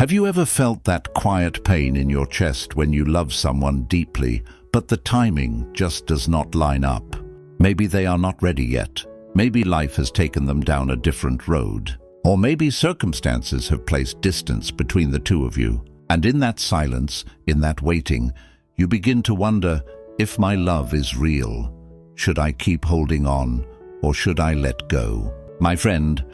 Have you ever felt that quiet pain in your chest when you love someone deeply, but the timing just does not line up? Maybe they are not ready yet. Maybe life has taken them down a different road. Or maybe circumstances have placed distance between the two of you. And in that silence, in that waiting, you begin to wonder, if my love is real, should I keep holding on or should I let go? My friend,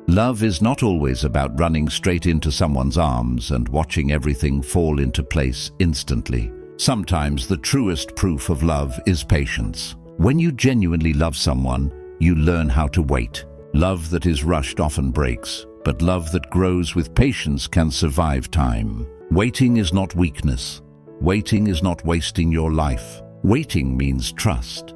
love is not always about running straight into someone's arms and watching everything fall into place instantly. Sometimes the truest proof of love is patience. When you genuinely love someone, you learn how to wait. Love that is rushed often breaks, but love that grows with patience can survive time. Waiting is not weakness. Waiting is not wasting your life. Waiting means trust.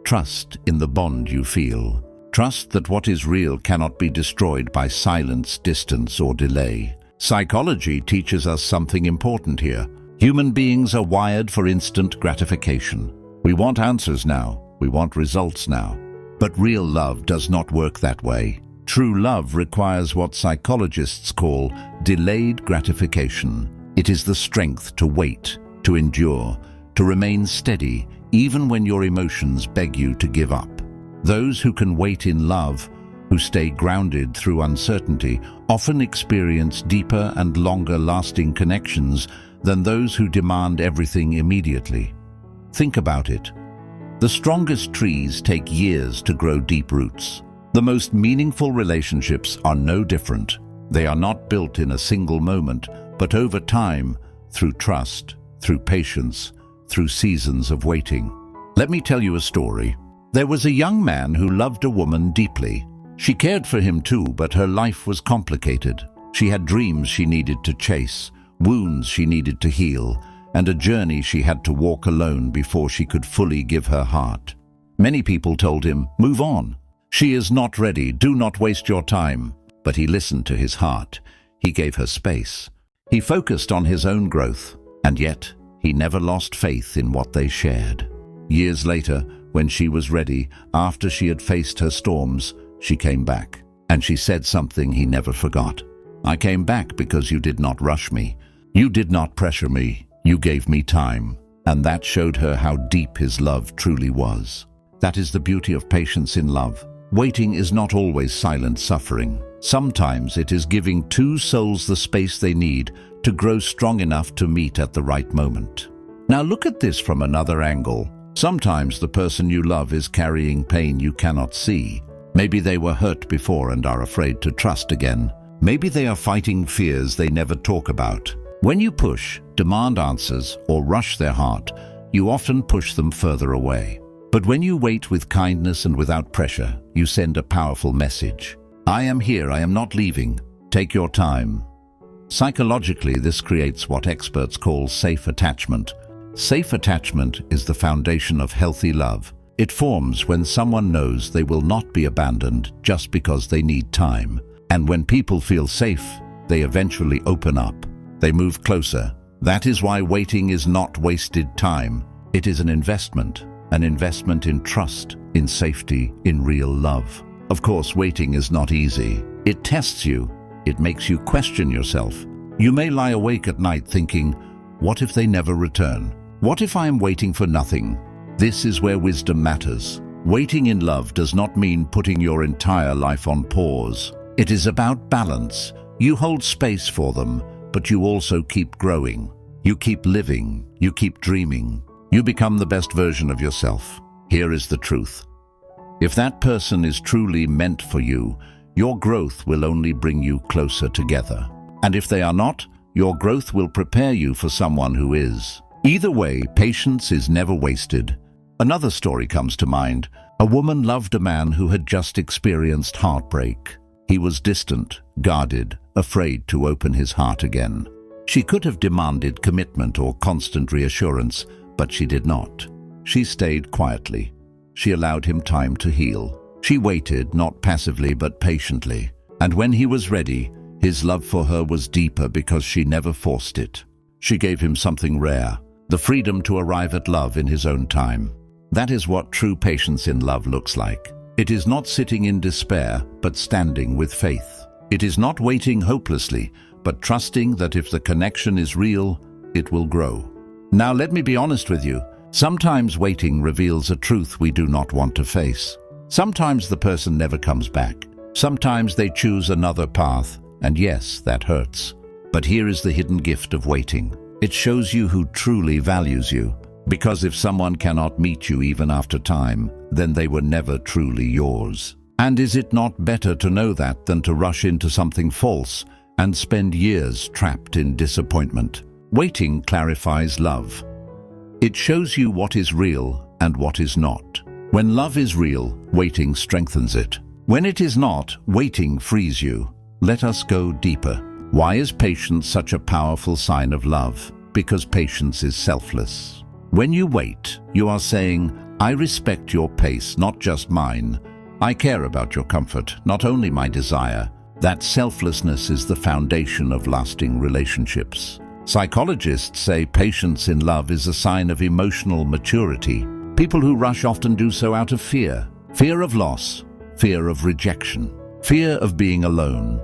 Trust in the bond you feel. Trust that what is real cannot be destroyed by silence, distance, or delay. Psychology teaches us something important here. Human beings are wired for instant gratification. We want answers now. We want results now. But real love does not work that way. True love requires what psychologists call delayed gratification. It is the strength to wait, to endure, to remain steady, even when your emotions beg you to give up. Those who can wait in love, who stay grounded through uncertainty, often experience deeper and longer-lasting connections than those who demand everything immediately. Think about it. The strongest trees take years to grow deep roots. The most meaningful relationships are no different. They are not built in a single moment, but over time, through trust, through patience, through seasons of waiting. Let me tell you a story. There was a young man who loved a woman deeply. She cared for him too, but her life was complicated. She had dreams she needed to chase, wounds she needed to heal, and a journey she had to walk alone before she could fully give her heart. Many people told him, "Move on. She is not ready. Do not waste your time." But he listened to his heart. He gave her space. He focused on his own growth, and yet he never lost faith in what they shared. Years later, when she was ready, after she had faced her storms, she came back, and she said something he never forgot. "I came back because you did not rush me. You did not pressure me. You gave me time." And that showed her how deep his love truly was. That is the beauty of patience in love. Waiting is not always silent suffering. Sometimes it is giving two souls the space they need to grow strong enough to meet at the right moment. Now look at this from another angle. Sometimes the person you love is carrying pain you cannot see. Maybe they were hurt before and are afraid to trust again. Maybe they are fighting fears they never talk about. When you push, demand answers, or rush their heart, you often push them further away. But when you wait with kindness and without pressure, you send a powerful message. I am here, I am not leaving. Take your time. Psychologically, this creates what experts call safe attachment. Safe attachment is the foundation of healthy love. It forms when someone knows they will not be abandoned just because they need time. And when people feel safe, they eventually open up. They move closer. That is why waiting is not wasted time. It is an investment in trust, in safety, in real love. Of course, waiting is not easy. It tests you. It makes you question yourself. You may lie awake at night thinking, what if they never return? What if I am waiting for nothing? This is where wisdom matters. Waiting in love does not mean putting your entire life on pause. It is about balance. You hold space for them, but you also keep growing. You keep living. You keep dreaming. You become the best version of yourself. Here is the truth. If that person is truly meant for you, your growth will only bring you closer together. And if they are not, your growth will prepare you for someone who is. Either way, patience is never wasted. Another story comes to mind. A woman loved a man who had just experienced heartbreak. He was distant, guarded, afraid to open his heart again. She could have demanded commitment or constant reassurance, but she did not. She stayed quietly. She allowed him time to heal. She waited, not passively but patiently. And when he was ready, his love for her was deeper because she never forced it. She gave him something rare, the freedom to arrive at love in his own time. That is what true patience in love looks like. It is not sitting in despair, but standing with faith. It is not waiting hopelessly, but trusting that if the connection is real, it will grow. Now let me be honest with you. Sometimes waiting reveals a truth we do not want to face. Sometimes the person never comes back. Sometimes they choose another path, and yes, that hurts. But here is the hidden gift of waiting. It shows you who truly values you. Because if someone cannot meet you even after time, then they were never truly yours. And is it not better to know that than to rush into something false and spend years trapped in disappointment? Waiting clarifies love. It shows you what is real and what is not. When love is real, waiting strengthens it. When it is not, waiting frees you. Let us go deeper. Why is patience such a powerful sign of love? Because patience is selfless. When you wait, you are saying, I respect your pace, not just mine. I care about your comfort, not only my desire. That selflessness is the foundation of lasting relationships. Psychologists say patience in love is a sign of emotional maturity. People who rush often do so out of fear. Fear of loss, fear of rejection, fear of being alone.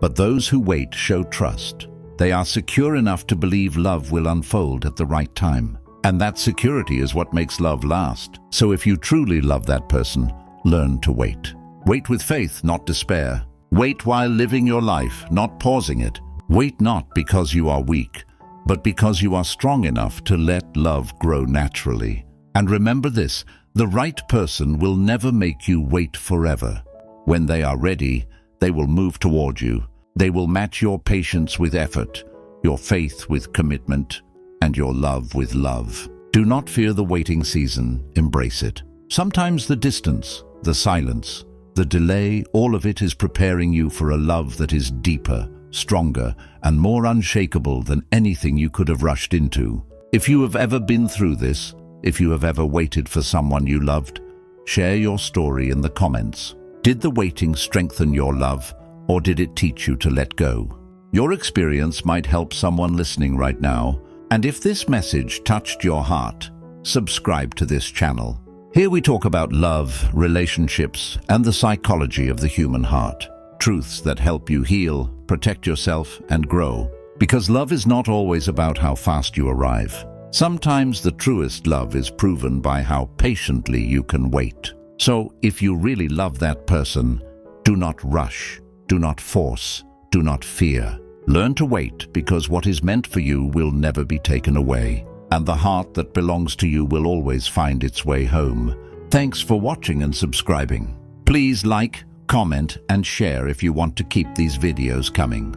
But those who wait show trust. They are secure enough to believe love will unfold at the right time. And that security is what makes love last. So if you truly love that person, learn to wait. Wait with faith, not despair. Wait while living your life, not pausing it. Wait not because you are weak, but because you are strong enough to let love grow naturally. And remember this, the right person will never make you wait forever. When they are ready, they will move toward you. They will match your patience with effort, your faith with commitment, and your love with love. Do not fear the waiting season, embrace it. Sometimes the distance, the silence, the delay, all of it is preparing you for a love that is deeper, stronger, and more unshakable than anything you could have rushed into. If you have ever been through this, if you have ever waited for someone you loved, share your story in the comments. Did the waiting strengthen your love, or did it teach you to let go? Your experience might help someone listening right now, and if this message touched your heart, subscribe to this channel. Here we talk about love, relationships, and the psychology of the human heart. Truths that help you heal, protect yourself, and grow. Because love is not always about how fast you arrive. Sometimes the truest love is proven by how patiently you can wait. So, if you really love that person, do not rush, do not force, do not fear. Learn to wait, because what is meant for you will never be taken away, and the heart that belongs to you will always find its way home. Thanks for watching and subscribing. Please like, comment, and share if you want to keep these videos coming.